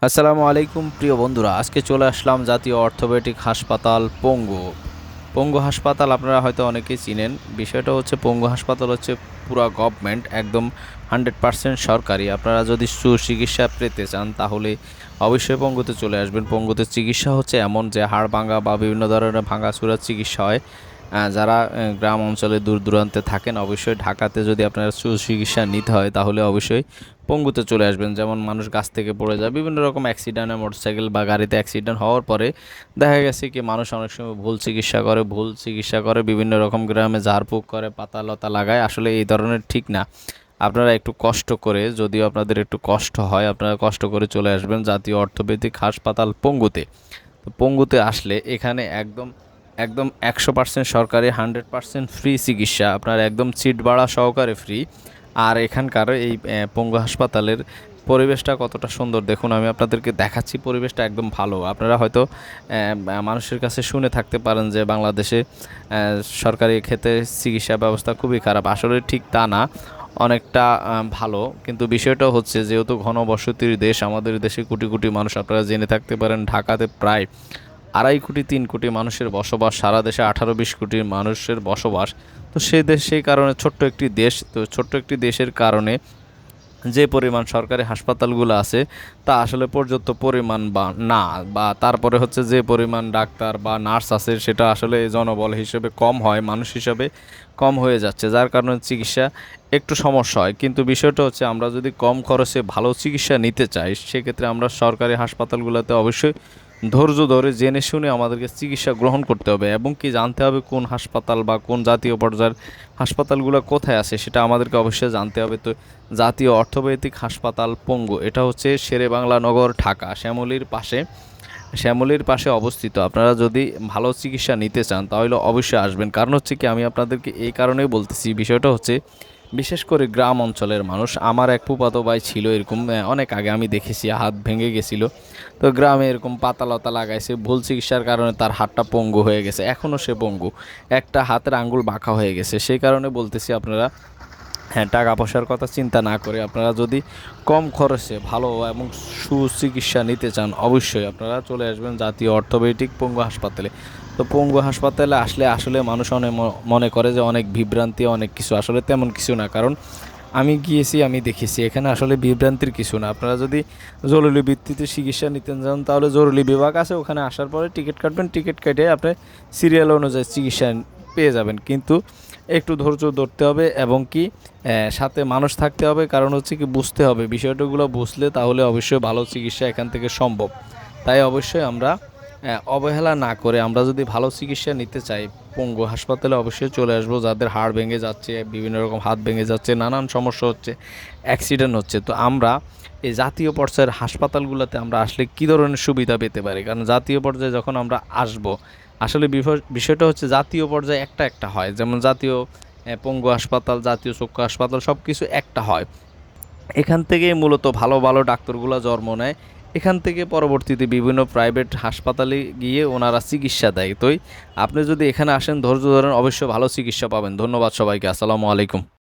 আসসালামু আলাইকুম প্রিয় বন্ধুরা, আজকে চলে আসলাম জাতীয় অর্থোপেডিক হাসপাতাল পঙ্গু। পঙ্গু হাসপাতাল আপনারা হয়তো অনেকেই চিনেন। বিষয়টা হচ্ছে পঙ্গু হাসপাতাল হচ্ছে পুরা গভর্নমেন্ট, একদম 100% সরকারি। আপনারা যদি সুচিকিৎসা পেতে চান তাহলে অবশ্যই পঙ্গুতে চলে আসবেন। পঙ্গুতে চিকিৎসা হচ্ছে এমন যে হাড় ভাঙা বা বিভিন্ন ধরনের ভাঙাচোরা চিকিৎসা হয়। যারা গ্রাম অঞ্চলে দূর দূরান্তে থাকেন, অবশ্যই ঢাকাতে যদি আপনার সুচিকিৎসা নিতে হয় তাহলে অবশ্যই পঙ্গুতে চলে আসবেন। যেমন মানুষ গাছ থেকে পড়ে যায়, বিভিন্ন রকম অ্যাক্সিডেন্টে মোটরসাইকেল বা গাড়িতে অ্যাক্সিডেন্ট হওয়ার পরে দেখা গেছে কি মানুষ অনেক সময় ভুল চিকিৎসা করে বিভিন্ন রকম গ্রামে ঝাড়ফুঁক করে, পাতা লতা লাগায়। আসলে এই ধরনের ঠিক না। আপনারা একটু কষ্ট করে, যদিও আপনাদের একটু কষ্ট হয়, আপনারা কষ্ট করে চলে আসবেন জাতীয় অর্থোপেডিক হাসপাতাল পঙ্গুতে। তো পঙ্গুতে আসলে এখানে একদম একদম 100% সরকারি, 100% ফ্রি চিকিৎসা, আপনার একদম সিট ভাড়া সহকারে ফ্রি। আর এখানকার এই পঙ্গু হাসপাতালের পরিবেশটা কতটা সুন্দর দেখুন, আমি আপনাদেরকে দেখাচ্ছি। পরিবেশটা একদম ভালো। আপনারা হয়তো মানুষের কাছে শুনে থাকতে পারেন যে বাংলাদেশে সরকারি ক্ষেত্রে চিকিৎসা ব্যবস্থা খুবই খারাপ। আসলে ঠিক তা না, অনেকটা ভালো। কিন্তু বিষয়টা হচ্ছে যেহেতু ঘনবসতির দেশ, আমাদের দেশে কোটি কোটি মানুষ, আপনারা জেনে থাকতে পারেন ঢাকাতে প্রায় 2.5 কোটি 3 কোটি মানুষের বসবাস, সারা দেশে 18-20 কোটি মানুষের বসবাস। তো সেই কারণে ছোট্ট একটি দেশ, তো ছোট্ট একটি দেশের কারণে যে পরিমাণ সরকারি হাসপাতালগুলো আছে তা আসলে পর্যাপ্ত পরিমাণ বা না, বা তারপরে হচ্ছে যে পরিমাণ ডাক্তার বা নার্স আছে সেটা আসলে জনবল হিসেবে কম হয়, মানুষ হিসেবে কম হয়ে যাচ্ছে, যার কারণে চিকিৎসা একটু সমস্যা হয়। কিন্তু বিষয়টা হচ্ছে আমরা যদি কম খরচে ভালো চিকিৎসা নিতে চাই সেক্ষেত্রে আমরা সরকারি হাসপাতালগুলোতে অবশ্যই ধৈর্য ধরে জেনে শুনে আমাদেরকে চিকিৎসা গ্রহণ করতে হবে, এবং কি জানতে হবে কোন হাসপাতাল বা কোন জাতীয় পর্যায়ের হাসপাতালগুলো কোথায় আছে সেটা আমাদেরকে অবশ্যই জানতে হবে। তো জাতীয় অর্থোপেডিক হাসপাতাল পঙ্গু, এটা হচ্ছে শেরেবাংলা নগর, ঢাকা, শ্যামলীর পাশে অবস্থিত। আপনারা যদি ভালো চিকিৎসা নিতে চান তাহলে অবশ্যই আসবেন। কারণ হচ্ছে কি, আমি আপনাদেরকে এই কারণেই বলতেছি, বিষয়টা হচ্ছে বিশেষ করে গ্রাম অঞ্চলের মানুষ। আমার এক ফুফাতো ভাই ছিল এরকম, অনেক আগে আমি দেখেছি, হাত ভেঙে গেছিলো। তো গ্রামে এরকম পাতা লতা লাগাইছে, ভুল চিকিৎসার কারণে তার হাতটা পঙ্গু হয়ে গেছে, এখনও সে পঙ্গু, একটা হাতের আঙ্গুল বাঁকা হয়ে গেছে। সেই কারণে বলতেছি আপনারা, হ্যাঁ, টাকা পয়সার কথা চিন্তা না করে আপনারা যদি কম খরচে ভালো এবং সুচিকিৎসা নিতে চান অবশ্যই আপনারা চলে আসবেন জাতীয় অর্থোপেডিক পঙ্গু হাসপাতালে। তো পঙ্গু হাসপাতালে আসলে আসলে মানুষ অনেক মনে করে যে অনেক বিভ্রান্তি, অনেক কিছু, আসলে তেমন কিছু না। কারণ আমি গিয়েছি, আমি দেখেছি এখানে আসলে বিভ্রান্তির কিছু না। আপনারা যদি জরুরি ভিত্তিতে চিকিৎসা নিতে চান তাহলে জরুরি বিভাগ আছে, ওখানে আসার পরে টিকিট কাটবেন, টিকিট কেটে আপনি সিরিয়াল অনুযায়ী চিকিৎসা পেয়ে যাবেন। কিন্তু একটু ধৈর্য ধরতে হবে, এবং কি সাথে মানুষ থাকতে হবে। কারণ হচ্ছে কি, বুঝতে হবে বিষয়টাগুলো, বুঝলে তাহলে অবশ্যই ভালো চিকিৎসা এখান থেকে সম্ভব। তাই অবশ্যই আমরা অবহেলা না করে আমরা যদি ভালো চিকিৎসা নিতে চাই পঙ্গু হাসপাতালে অবশ্যই চলে আসবো। যাদের হাড় ভেঙে যাচ্ছে, বিভিন্ন রকম হাত ভেঙে যাচ্ছে, নানান সমস্যা হচ্ছে, অ্যাক্সিডেন্ট হচ্ছে, তো আমরা এই জাতীয় পর্যায়ের হাসপাতালগুলোতে আমরা আসলে কী ধরনের সুবিধা পেতে পারি? কারণ জাতীয় পর্যায়ে যখন আমরা আসব, আসলে বিষয়টা হচ্ছে জাতীয় পর্যায়ে একটা একটা হয়, যেমন জাতীয় পঙ্গু হাসপাতাল, জাতীয় চক্ষু হাসপাতাল, সব কিছু একটা হয়। এখান থেকেই মূলত ভালো ভালো ডাক্তারগুলো জন্ম নেয়। এখান থেকে পরবর্তীতে বিভিন্ন প্রাইভেট হাসপাতালে গিয়ে ওনারা চিকিৎসা দেয়। তোই আপনি যদি এখানে আসেন, ধৈর্য ধরেন, অবশ্যই ভালো চিকিৎসা পাবেন। ধন্যবাদ সবাইকে। আসসালামু আলাইকুম।